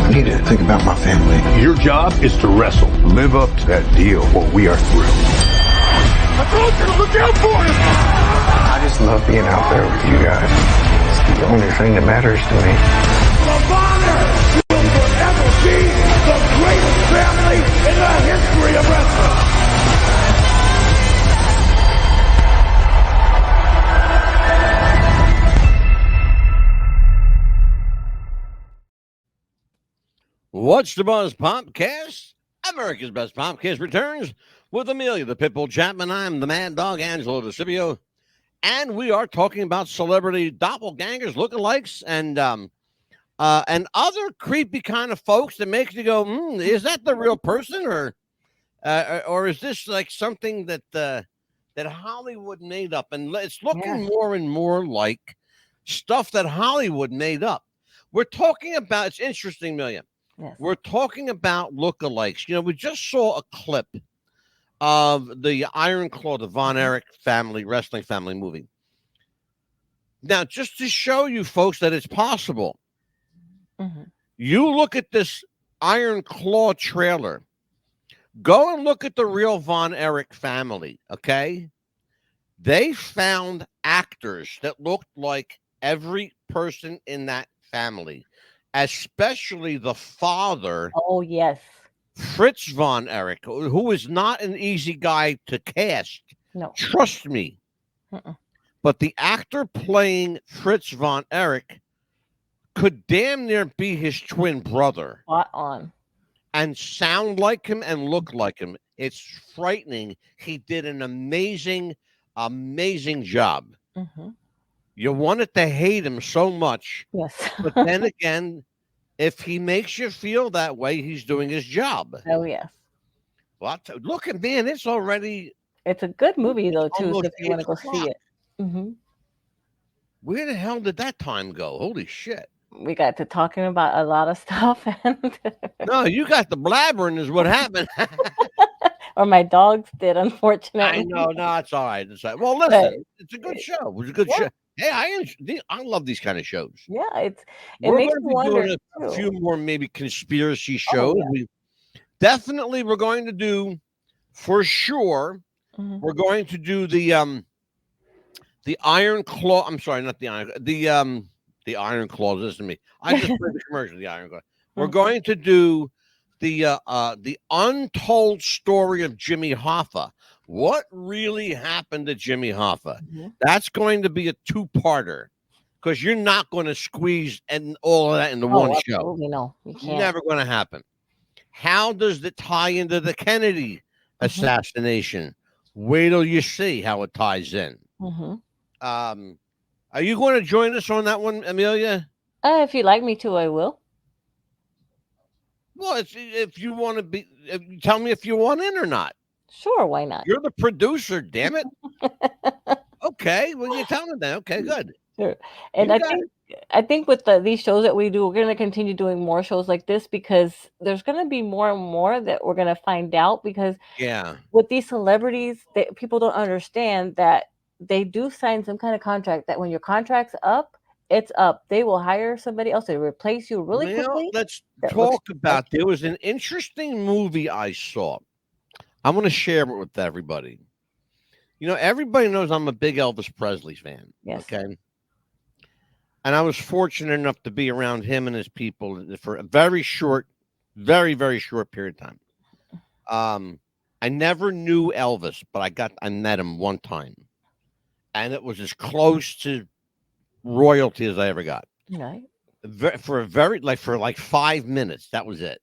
I need to think about my family. Your job is to wrestle. Live up to that deal or we are through. I told you to look out for him! I just love being out there with you guys. It's the only thing that matters to me. The Bonner will forever be the greatest family in the history of wrestling! What's the Buzz Popcast? America's Best Popcast returns with Amelia, the Pitbull Chapman. I'm the Mad Dog, Angelo DeCipio. And we are talking about celebrity doppelgangers, lookalikes, and other creepy kind of folks that makes you go, is that the real person? Or is this like something that that Hollywood made up, and it's looking more and more like stuff that Hollywood made up. We're talking about, it's interesting, Million. Yes. We're talking about lookalikes. We just saw a clip of the Iron Claw, the Von Erich family, wrestling family movie. Now, just to show you folks that it's possible, you look at this Iron Claw trailer. Go and look at the real Von Erich family, okay? They found actors that looked like every person in that family, especially the father. Oh, yes. Fritz Von Erich, who is not an easy guy to cast. No. Trust me. But the actor playing Fritz Von Erich could damn near be his twin brother. Spot on. And sound like him and look like him. It's frightening. He did an amazing job. You wanted to hate him so much. Yes. But then again, if he makes you feel that way, he's doing his job. Oh, yes. Well, look at man, it's already. It's a good movie, though, too, so if you want to go see it. Where the hell did that time go? Holy shit. We got to talking about a lot of stuff. And no, you got the blabbering is what happened. Or my dogs did, unfortunately. I know. No, it's all right. It's all right. Well, listen, it's a good show. It was a good show. Hey, I love these kind of shows. Yeah, it We're makes going me to be wonder doing a few more maybe conspiracy shows. Oh, yeah. We're going to do for sure. We're going to do the Iron Claw. I'm sorry, not the Iron. The Iron Claws. Listen to me. I just played the commercial. The Iron Claw. We're going to do the untold story of Jimmy Hoffa. What really happened to Jimmy Hoffa? That's going to be a two-parter because you're not going to squeeze and all of that into one show. No, you can't. Never going to happen. How does it tie into the Kennedy assassination? Wait till you see how it ties in. Are you going to join us on that one, Amelia? If you'd like me to, I will. Well, if you want to be, tell me if you want in or not. Sure, why not? You're the producer, damn it. Okay, well, you tell me then. Okay, good. Sure. And I think with these shows that we do, we're going to continue doing more shows like this because there's going to be more and more that we're going to find out because with these celebrities, people don't understand that they do sign some kind of contract that when your contract's up, it's up. They will hire somebody else to replace you really quickly. Let's talk about. There was an interesting movie I saw. I'm going to share it with everybody. Everybody knows I'm a big Elvis Presley fan. Yes. Okay. And I was fortunate enough to be around him and his people for a very short, very, very short period of time. I never knew Elvis, but I met him one time. And it was as close to royalty as I ever got. Right. For 5 minutes. That was it.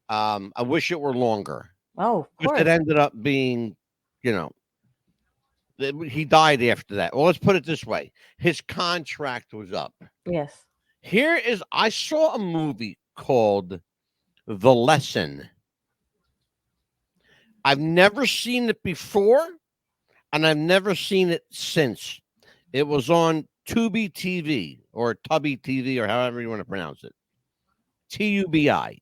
I wish it were longer. Oh, of course. It ended up being, he died after that. Well, let's put it this way. His contract was up. Yes. I saw a movie called The Lesson. I've never seen it before, and I've never seen it since. It was on Tubi TV or Tubby TV or however you want to pronounce it. TUBI.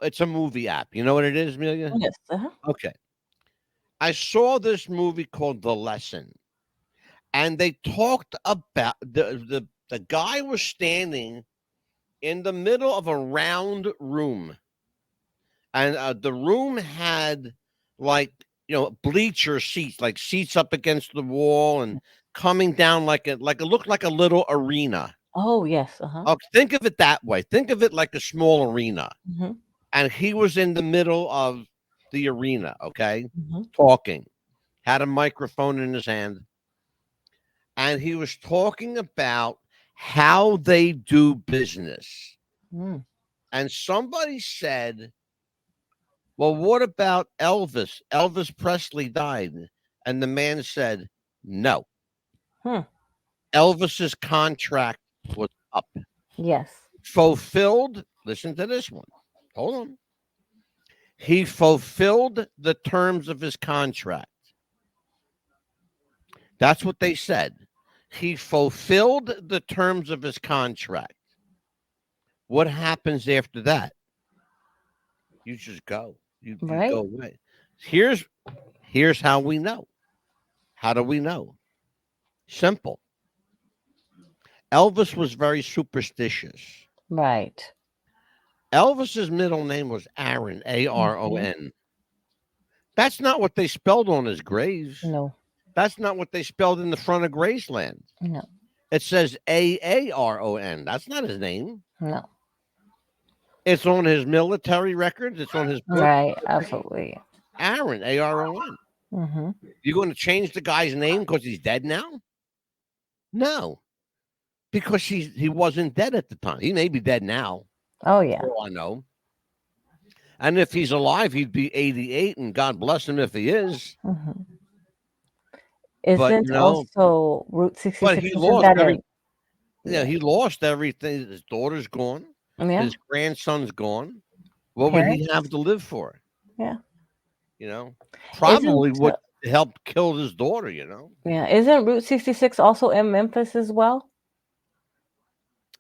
It's a movie app. You know what it is, Amelia? Yes. Okay. I saw this movie called The Lesson, and they talked about the guy was standing in the middle of a round room, and the room had bleacher seats, like seats up against the wall and coming down it looked like a little arena. Oh, yes. Think of it that way. Think of it like a small arena. And he was in the middle of the arena, okay, talking, had a microphone in his hand. And he was talking about how they do business. And somebody said, well, what about Elvis? Elvis Presley died. And the man said, no. Elvis's contract was up. Yes. Fulfilled. Listen to this one. Hold on. He fulfilled the terms of his contract. That's what they said. He fulfilled the terms of his contract. What happens after that? You just go. You go away. Here's how we know. How do we know? Simple. Elvis was very superstitious. Right. Elvis's middle name was Aaron, Aron. That's not what they spelled on his grave. No. That's not what they spelled in the front of Graceland. No. It says Aaron. That's not his name. No. It's on his military records. It's on his book. Right. Absolutely. Aaron, Aron. Mm-hmm. You're going to change the guy's name because he's dead now? No. Because he wasn't dead at the time. He may be dead now. Oh, yeah. For all I know. And if he's alive, he'd be 88, and God bless him if he is. Mm-hmm. Isn't also Route 66? But he lost he lost everything. His daughter's gone. Yeah. His grandson's gone. What would he have to live for? Yeah. Probably what helped kill his daughter, Yeah. Isn't Route 66 also in Memphis as well?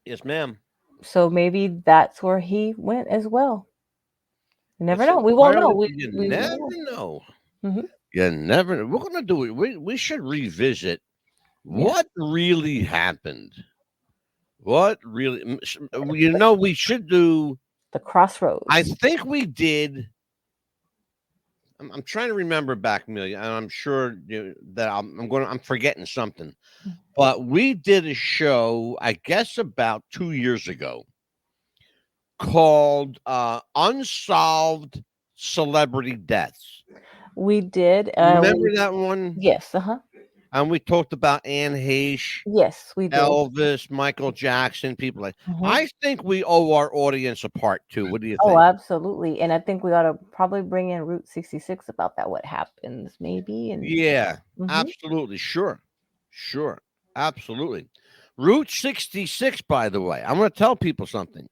Yes, ma'am. So maybe that's where he went as well. You never know. We won't know. You never know. Mm-hmm. You never know. We're going to do it. We should revisit what really happened. What really, we should do the crossroads. I think we did. I'm trying to remember back, Amelia, and I'm sure that I'm forgetting something. But we did a show, I guess, about 2 years ago called Unsolved Celebrity Deaths. We did. Remember that one? Yes. Uh-huh. And we talked about Anne Heche. Yes, we did. Elvis, Michael Jackson, people like I think we owe our audience a part 2. What do you think? Oh, absolutely. And I think we ought to probably bring in Route 66 about that, what happens maybe. And absolutely. Sure. Absolutely. Route 66, by the way, I'm going to tell people something.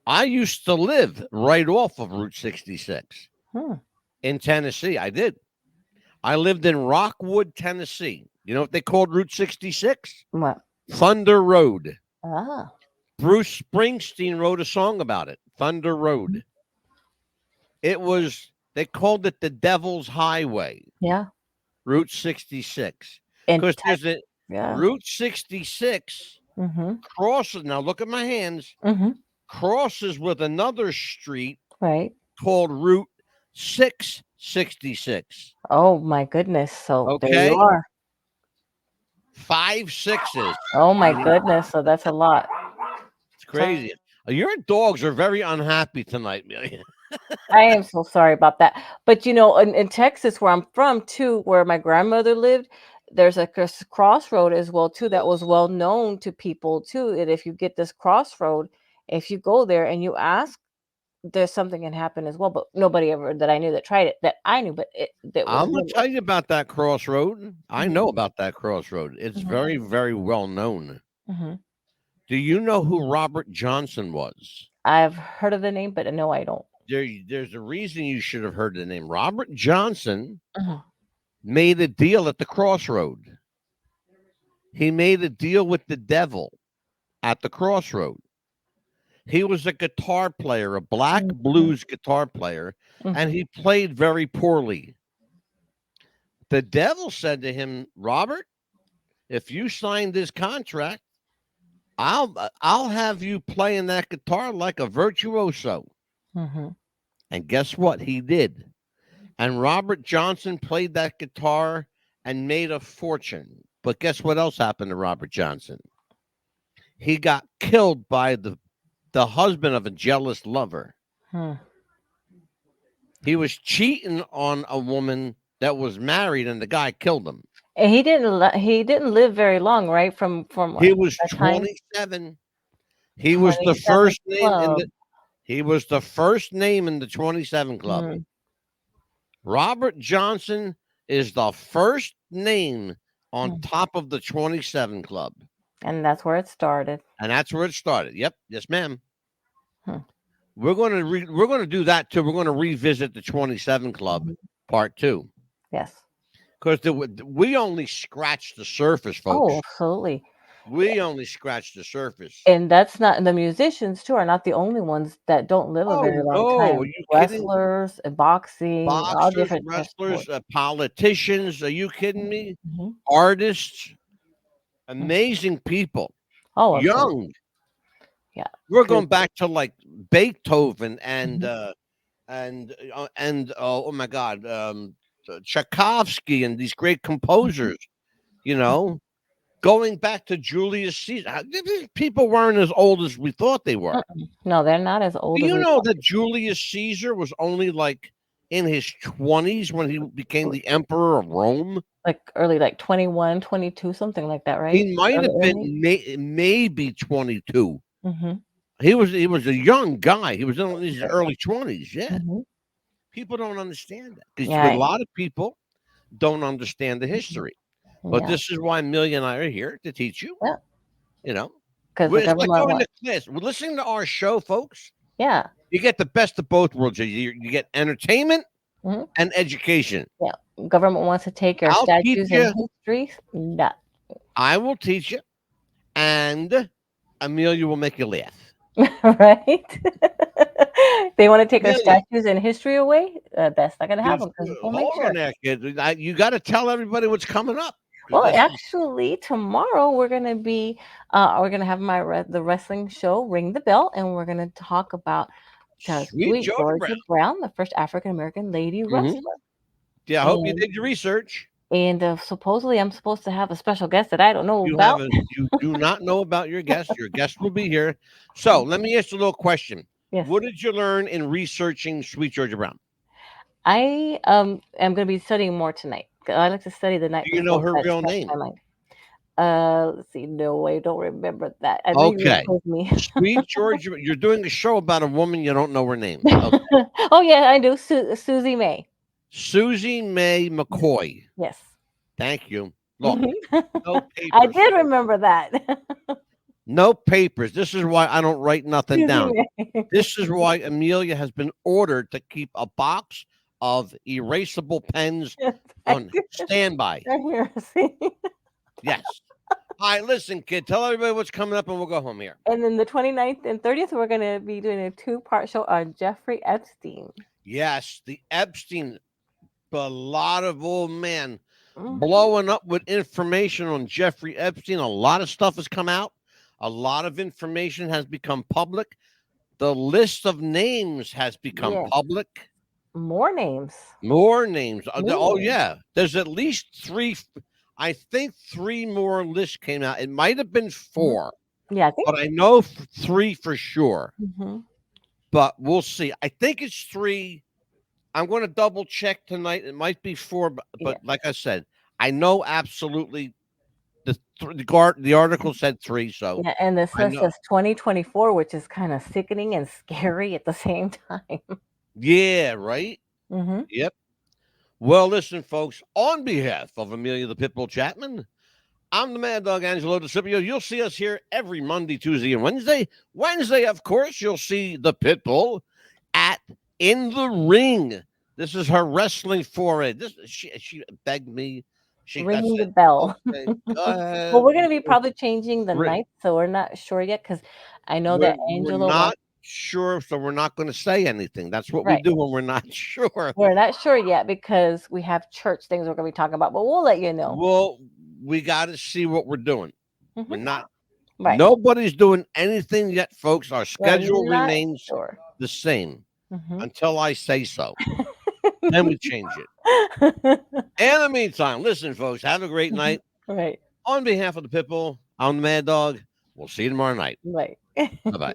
I used to live right off of Route 66 in Tennessee. I did. I lived in Rockwood, Tennessee. You know what they called Route 66? What? Thunder Road. Ah. Bruce Springsteen wrote a song about it. Thunder Road. They called it the Devil's Highway. Yeah. Route 66. Because there's a Route 66 crosses. Now look at my hands. Crosses with another street called Route 666. Oh my goodness. So there you are. 5 6s. Oh my goodness. So that's a lot. It's crazy. Your dogs are very unhappy tonight, Amelia. I am so sorry about that. But in Texas, where I'm from too, where my grandmother lived, there's a crossroad as well too that was well known to people too. And if you get this crossroad, if you go there and you ask, there's something can happen as well. But nobody ever that I knew that tried it, that I knew. But I'm going to tell you about that crossroad. I know about that crossroad. It's very, very well known. Do you know who Robert Johnson was? I've heard of the name, but no, I don't. There's a reason you should have heard the name. Robert Johnson made a deal at the crossroad. He made a deal with the devil at the crossroad. He was a guitar player, a black blues guitar player, and he played very poorly. The devil said to him, Robert, if you sign this contract, I'll have you playing that guitar like a virtuoso. And guess what? He did. And Robert Johnson played that guitar and made a fortune. But guess what else happened to Robert Johnson? He got killed by the husband of a jealous lover. He was cheating on a woman that was married, and the guy killed him. And he didn't live very long, right? From he was 27. He was the first name he was the first name in the 27 Club. Robert Johnson is the first name on top of the 27 Club. And that's where it started. Yep. Yes, ma'am. We're going to do that too. We're going to revisit the 27 Club part 2. Yes. Because we only scratched the surface, folks. Oh, absolutely. We only scratched the surface. And that's not, and the musicians too are not the only ones that don't live a Oh, very long no. time. Are you kidding? Wrestlers, boxing, all Boxers, different types of wrestlers, sports. politicians. Are you kidding me? Mhm. Artists, amazing people, Oh, absolutely. young. Yeah. We're Good. going back to like Beethoven and Mhm. oh my God, Tchaikovsky and these great composers. You know, going back to Julius Caesar. These people weren't as old as we thought they were. No, they're not as old Do as you we know thought. that Julius Caesar was only like in his 20s when he became the emperor of Rome? Like early, like 21, 22, something like that, right? He might have Early. been maybe 22. Mm-hmm. He was a young guy. He was in his early 20s. Yeah. Mm-hmm. People don't understand that because Yeah. a lot of people don't understand the history. But Yeah. this is why Amelia and I are here to teach you. Yeah. You know, Because the it's like government going wants. to class. We're listening to our show, folks. Yeah. You get the best of both worlds. You get entertainment Mm-hmm. and education. Yeah. Government wants to take your I'll teach statues you. and history. No. I will teach you, and Amelia will make you laugh. Right? They want to take our Amelia, statues and history away. That's not going to happen because we'll make hold sure. on there, kid. You got to tell everybody what's coming up. Well, actually, tomorrow we're going to be, we're going to have the wrestling show, Ring the Bell, and we're going to talk about Sweet Georgia Brown, the first African American lady wrestler. Yeah, I hope you did your research. And supposedly I'm supposed to have a special guest that I don't know about. You do not know about your guest. Your guest will be here. So let me ask you a little question. Yes. What did you learn in researching Sweet Georgia Brown? I am going to be studying more tonight. I like to study the night. Do you know her real name? Let's see. No, I don't remember that. I Okay. Me. Sweet Georgia, you're doing a show about a woman you don't know her name. Okay. Oh yeah, I do. Susie May. Susie May McCoy. Yes. Thank you. Look, no papers. I did remember that. No papers. This is why I don't write nothing down. This is why Amelia has been ordered to keep a box of erasable pens on standby. Yes. All right, listen, kid. Tell everybody what's coming up, and we'll go home here. And then the 29th and 30th, we're going to be doing a 2-part show on Jeffrey Epstein. Yes, the Epstein. A lot of old men blowing up with information on Jeffrey Epstein. A lot of stuff has come out. A lot of information has become public. The list of names has become public. More names. More names. Oh, yeah. There's at least 3. I think 3 more lists came out. It might have been 4. Yeah, I think. But I know 3 for sure. Mm-hmm. But we'll see. I think it's 3. I'm going to double check tonight. It might be 4, but like I said, I know absolutely the article said 3. So yeah, and this says 2024, which is kind of sickening and scary at the same time. Yeah, right. Mm-hmm. Yep. Well, listen, folks. On behalf of Amelia the Pitbull Chapman, I'm the Mad Dog Angelo DeCipio. You'll see us here every Monday, Tuesday, and Wednesday. Wednesday, of course, you'll see the Pitbull at In the Ring. This is her wrestling foray. She begged me. Ring the bell. Okay, go ahead. Well, we're going to be probably changing the night, so we're not sure yet because I know that Angelo. We're not sure, so we're not going to say anything. That's what we do when we're not sure. We're not sure yet because we have church things we're going to be talking about, but we'll let you know. Well, we got to see what we're doing. Mm-hmm. We're not. Right. Nobody's doing anything yet, folks. Our schedule remains the same until I say so. Then we change it. In the meantime, listen, folks, have a great night. Right. On behalf of the Pitbull, I'm the Mad Dog. We'll see you tomorrow night. Right. Bye-bye.